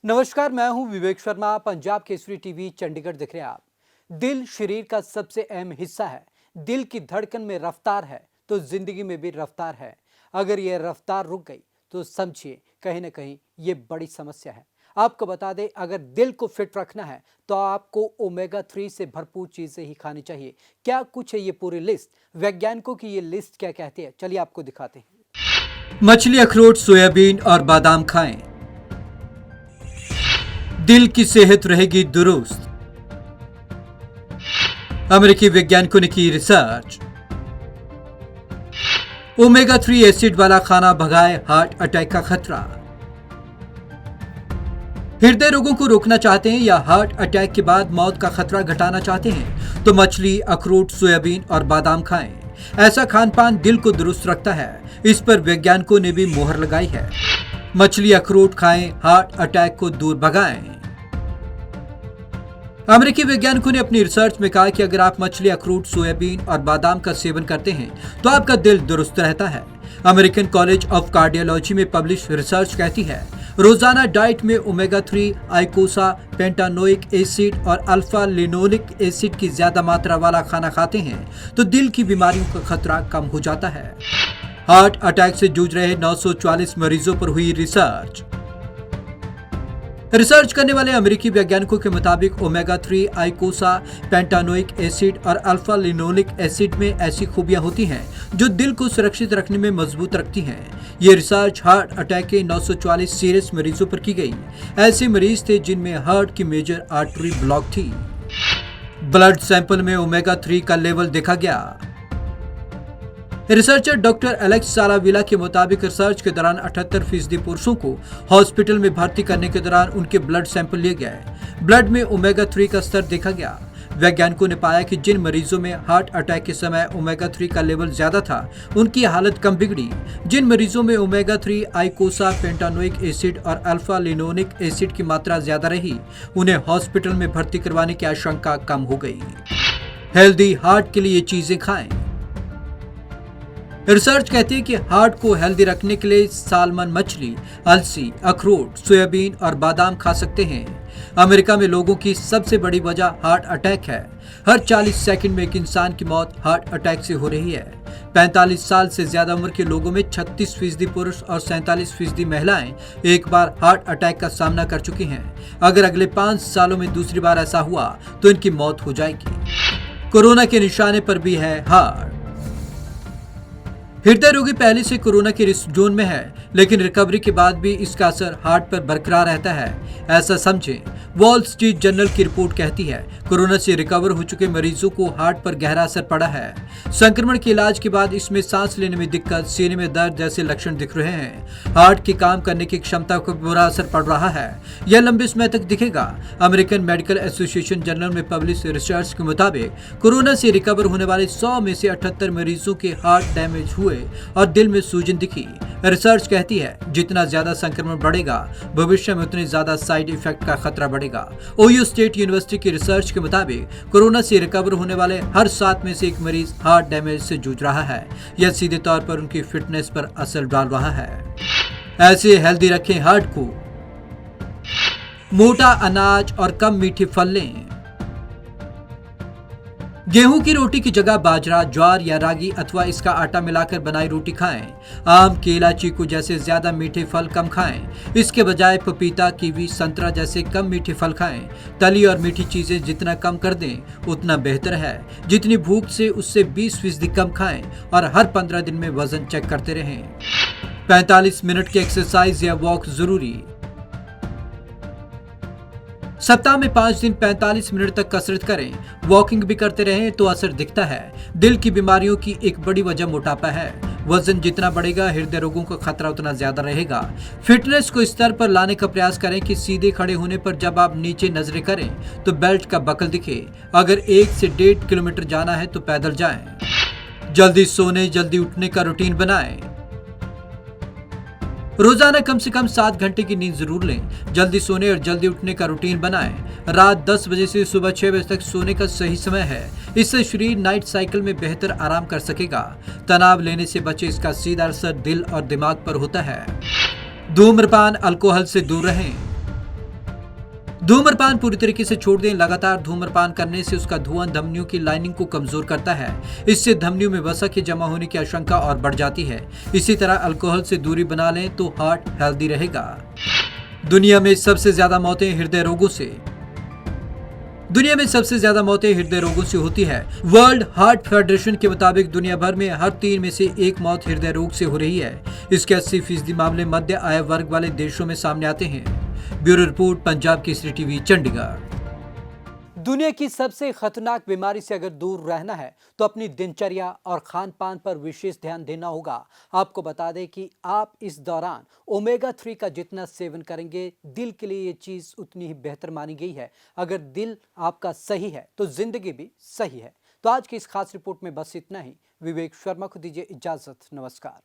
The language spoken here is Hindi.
नमस्कार, मैं हूं विवेक शर्मा। पंजाब केसरी टीवी चंडीगढ़ देख रहे हैं आप। दिल शरीर का सबसे अहम हिस्सा है। दिल की धड़कन में रफ्तार है तो जिंदगी में भी रफ्तार है। अगर ये रफ्तार रुक गई तो समझिए कहीं ना कहीं ये बड़ी समस्या है। आपको बता दें, अगर दिल को फिट रखना है तो आपको ओमेगा 3 से भरपूर चीजें ही खानी चाहिए। क्या कुछ है ये पूरी लिस्ट? वैज्ञानिकों की ये लिस्ट क्या कहती है, चलिए आपको दिखाते हैं। मछली, अखरोट, सोयाबीन और बादाम खाएं। दिल की सेहत रहेगी दुरुस्त। अमेरिकी वैज्ञानिकों ने की रिसर्च। ओमेगा 3 एसिड वाला खाना भगाए हार्ट अटैक का खतरा। हृदय रोगों को रोकना चाहते हैं या हार्ट अटैक के बाद मौत का खतरा घटाना चाहते हैं तो मछली, अखरोट, सोयाबीन और बादाम खाएं। ऐसा खान पान दिल को दुरुस्त रखता है। इस पर वैज्ञानिकों ने भी मोहर लगाई है। मछली, अखरोट खाएं, हार्ट अटैक को दूर भगाएं। अमेरिकी वैज्ञानिकों ने अपनी रिसर्च में कहा कि अगर आप मछली, अखरोट, सोयाबीन और बादाम का सेवन करते हैं तो आपका दिल दुरुस्त रहता है। अमेरिकन कॉलेज ऑफ कार्डियोलॉजी में पब्लिश रिसर्च कहती है, रोजाना डाइट में ओमेगा 3, आइकोसा, पेंटानोइक एसिड और अल्फा लिनोलिक एसिड की ज्यादा मात्रा वाला खाना खाते हैं तो दिल की बीमारियों का खतरा कम हो जाता है। हार्ट अटैक से जूझ रहे 944 मरीजों पर हुई रिसर्च करने वाले अमेरिकी वैज्ञानिकों के मुताबिक ओमेगा 3, आइकोसा, पेंटानोइक एसिड और अल्फा लिनोलिक एसिड में ऐसी खूबियां होती हैं जो दिल को सुरक्षित रखने में मजबूत रखती हैं। ये रिसर्च हार्ट अटैक के 944 सीरियस मरीजों पर की गई। ऐसे मरीज थे जिनमें हार्ट की मेजर आर्टरी ब्लॉक थी। ब्लड सैंपल में ओमेगा 3 का लेवल देखा गया। रिसर्चर डॉक्टर एलेक्स साराविला के मुताबिक रिसर्च के दौरान 78% पुरुषों को हॉस्पिटल में भर्ती करने के दौरान उनके ब्लड सैंपल लिए गए। ब्लड में ओमेगा 3 का स्तर देखा गया। वैज्ञानिकों ने पाया कि जिन मरीजों में हार्ट अटैक के समय ओमेगा 3 का लेवल ज्यादा था उनकी हालत कम बिगड़ी। जिन मरीजों में ओमेगा 3, आइकोसा, पेंटानोइक एसिड और अल्फा लिनोलिक एसिड की मात्रा ज्यादा रही उन्हें हॉस्पिटल में भर्ती करवाने की आशंका कम हो गई। हेल्दी हार्ट के लिए ये चीजें खाएं। रिसर्च कहती है कि हार्ट को हेल्दी रखने के लिए सालमन मछली, अलसी, अखरोट, सोयाबीन और बादाम खा सकते हैं। अमेरिका में लोगों की सबसे बड़ी वजह हार्ट अटैक है। हर 40 सेकंड में एक इंसान की मौत हार्ट अटैक से हो रही है। 45 साल से ज्यादा उम्र के लोगों में 36% पुरुष और 47% महिलाएं एक बार हार्ट अटैक का सामना कर चुकी हैं। अगर अगले 5 सालों में दूसरी बार ऐसा हुआ तो इनकी मौत हो जाएगी। कोरोना के निशाने पर भी है हार्ट। हृदय रोगी पहले से कोरोना के रिस्क जोन में है, लेकिन रिकवरी के बाद भी इसका असर हार्ट पर बरकरार रहता है। ऐसा समझें, वॉल स्ट्रीट जर्नल की रिपोर्ट कहती है कोरोना से रिकवर हो चुके मरीजों को हार्ट पर गहरा असर पड़ा है। संक्रमण के इलाज के बाद इसमें सांस लेने में दिक्कत, सीने में दर्द जैसे लक्षण दिख रहे हैं। हार्ट के काम करने की क्षमता को बुरा असर पड़ रहा है। यह लंबे समय तक दिखेगा। अमेरिकन मेडिकल एसोसिएशन जर्नल में पब्लिश रिसर्च के मुताबिक कोरोना से रिकवर होने वाले 100 में से 78 मरीजों के हार्ट डैमेज हुए और दिल में सूजन दिखी। रिसर्च कहती है जितना ज्यादा संक्रमण बढ़ेगा भविष्य में उतने ज्यादा साइड इफेक्ट का खतरा बढ़ेगा। ओहियो स्टेट यूनिवर्सिटी की रिसर्च के मुताबिक कोरोना से रिकवर होने वाले हर 7 में से एक मरीज हार्ट डैमेज से जूझ रहा है। यह सीधे तौर पर उनकी फिटनेस पर असर डाल रहा है। ऐसे हेल्दी रखें हार्ट को। मोटा अनाज और कम मीठे फल लें। गेहूं की रोटी की जगह बाजरा, ज्वार या रागी अथवा इसका आटा मिलाकर बनाई रोटी खाएं। आम, केला, चीकू जैसे ज्यादा मीठे फल कम खाएं। इसके बजाय पपीता, कीवी, संतरा जैसे कम मीठे फल खाएं। तली और मीठी चीजें जितना कम कर दें उतना बेहतर है। जितनी भूख से उससे 20% कम खाएं और हर 15 दिन में वजन चेक करते रहें। 45 मिनट की एक्सरसाइज या वॉक जरूरी। सप्ताह में 5 दिन 45 मिनट तक कसरत करें। वॉकिंग भी करते रहें तो असर दिखता है। दिल की बीमारियों की एक बड़ी वजह मोटापा है। वजन जितना बढ़ेगा हृदय रोगों का खतरा उतना ज्यादा रहेगा। फिटनेस को इस स्तर पर लाने का प्रयास करें कि सीधे खड़े होने पर जब आप नीचे नजरें करें तो बेल्ट का बकल दिखे। अगर 1 से 1.5 किलोमीटर जाना है तो पैदल जाएं। जल्दी सोने जल्दी उठने का रूटीन बनाएं। रोजाना कम से कम 7 घंटे की नींद जरूर लें। जल्दी सोने और जल्दी उठने का रूटीन बनाएं। रात 10 बजे से सुबह 6 बजे तक सोने का सही समय है। इससे शरीर नाइट साइकिल में बेहतर आराम कर सकेगा। तनाव लेने से बचे, इसका सीधा असर दिल और दिमाग पर होता है। धूम्रपान, अल्कोहल से दूर रहें। धूम्रपान पूरी तरीके से छोड़ दें। लगातार धूम्रपान करने से उसका धुआं धमनियों की लाइनिंग को कमजोर करता है। इससे धमनियों में वसा के जमा होने की आशंका और बढ़ जाती है। इसी तरह अल्कोहल से दूरी बना लें तो हार्ट हेल्दी रहेगा। दुनिया में सबसे ज्यादा मौतें हृदय रोगों से होती है। वर्ल्ड हार्ट फेडरेशन के मुताबिक दुनिया भर में हर 3 में से 1 मौत हृदय रोग से हो रही है। इसके 80% मामले मध्य आय वर्ग वाले देशों में सामने आते हैं। Bureau report, Punjab Kesari TV, Chandigarh. दुनिया की सबसे खतरनाक बीमारी से अगर दूर रहना है तो अपनी दिनचर्या और खान पान पर विशेष ध्यान देना होगा। आपको बता दें कि आप इस दौरान ओमेगा 3 का जितना सेवन करेंगे, दिल के लिए ये चीज़ उतनी ही बेहतर मानी गई है। अगर दिल आपका सही है तो जिंदगी भी सही है। तो आज की इस खास रिपोर्ट में बस इतना ही। विवेक शर्मा को दीजिए इजाजत। नमस्कार।